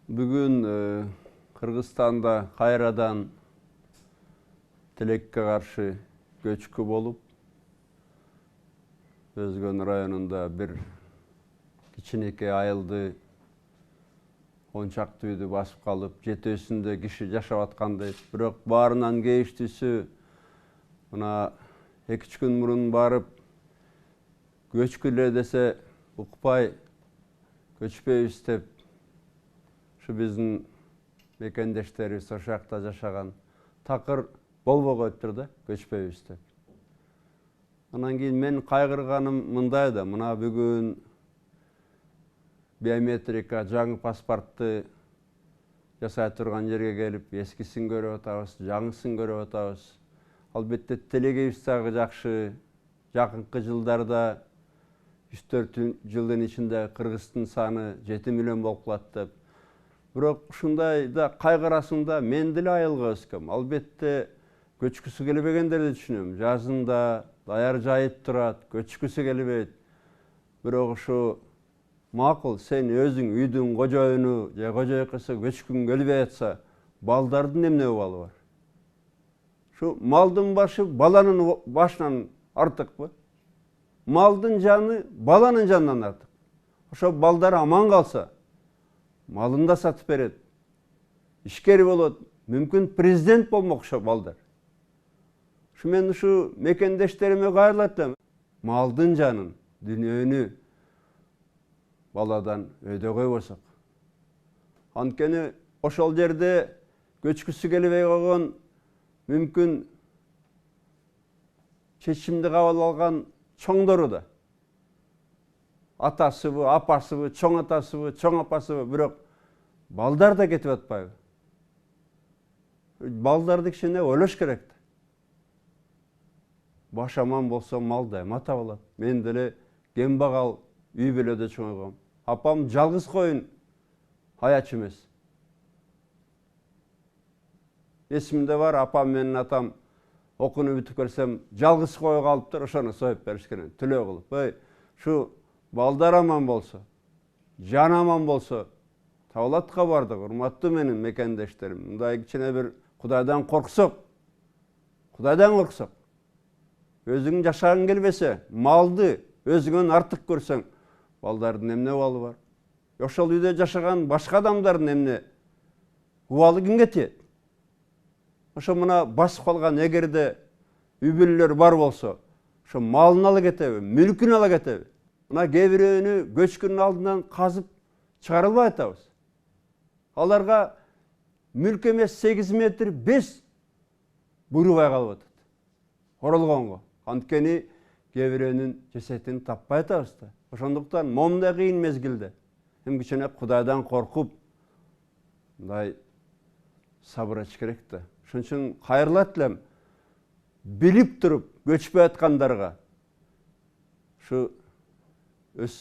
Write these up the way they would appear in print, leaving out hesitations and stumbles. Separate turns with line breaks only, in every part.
Бүгін Қырғызстанда қайрадан тилекке қаршы көчкү болып, Өзгөн районунда бір кичинекей айылды 10 шақты үйді басып қалып, жетесінде киши жашап аткандай. Бирок баарынан кейиштүүсү мына 2-3 күн мурун барып көчкүлө десе укпай көчпөйбүз деп биздин мекендештерибиз ошол жакта жашаган такыр болбогой өттүр да, көчпөйбүз деп. Анан кийин мен кайгырганым мындай да, мына бүгүн биометрика жаңы паспортты жасай турган жерге келип, эскисин көрүп атабыз, жаңысын көрүп атабыз. Албетте тилегибиз дагы жакшы. Жакынкы жылдарда 3-4 жылдын ичинде Кыргыздын саны 7 миллион болуп калат деп. Бирок ушундай да кайгырасың да, мен деле айылга өскөм. Албетте көчкүсү келбегендерди түшүнөм. Жазында даяр жайып турат, көчкүсү келбейт. Бирок ушу макул, сен өзүң үйдүн кожоюну же кожойкысы көчкүң келбей атса, балдардын эмне абалы бар? Şu maldın başı balanın başынан артыкпы? Maldın canı balanın canından артык. Ошо балдар аман калса, малын да сатып берет. Ишкер болот, мүмкүн президент болмок ошо балдар. Мен ушу мекендештериме кайрылат. Малдын жанын, дүнөөнү баладан өйдөгөй болсок. Анткени ошол жерде көчкүсү келбей койгон мүмкүн чечимди кабыл алган чоңдору да. Атасыбы, апасыбы, чоң атасыбы, чоң апасыбы, бирок балдар да кетип атпайбы? Балдарды кичине ойлош керек. Баш аман болсо мал дайыма табылат. Мен деле кембагал үй бүлөдө чоңойгом. Апам жалгыз коюн аяч эмес. Есімде бар, апам менен атам окууну бүтүп келсем, жалгыз кой калыптыр, ошону союп беришкен, түлөө кылып. Шу балдар аман болсо, жан аман болсо, табылатка бардык, урматтуу менин мекендештерим. Мындай кичине бир Кудайдан корксок, өзүң жашагың келбесе, малды өзүңөн артык көрсөң, балдардын эмне абалы бар? Ошол үйдө жашаган башка адамдардын эмне абалы кимге тиет? Ошо мына басып калган эгерде үй бүлөлөр бар болсо, ошо малын ала кетеби, мүлкүн ала кетеби? Мына кээ бирөөнү көчкүнүн алдынан казып чыгарылбай атабыз. Аларга мүлк эмес 8 метр 5 буйрубай калып атат. Оролгонго. Анткени кээ бирөөнүн жесетин таппай атабыз да. Ошондуктан момундай кыйын мезгилде кичине Кудайдан коркуп, мындай сабыр эч керек да. Ошон үчүн кайрылат элем, билип туруп көчпөй аткандарга ушу өз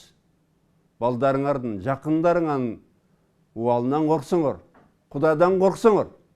балдарыңардын, жакындарыңардын убалынан корксоңор, Кудайдан корксоңор.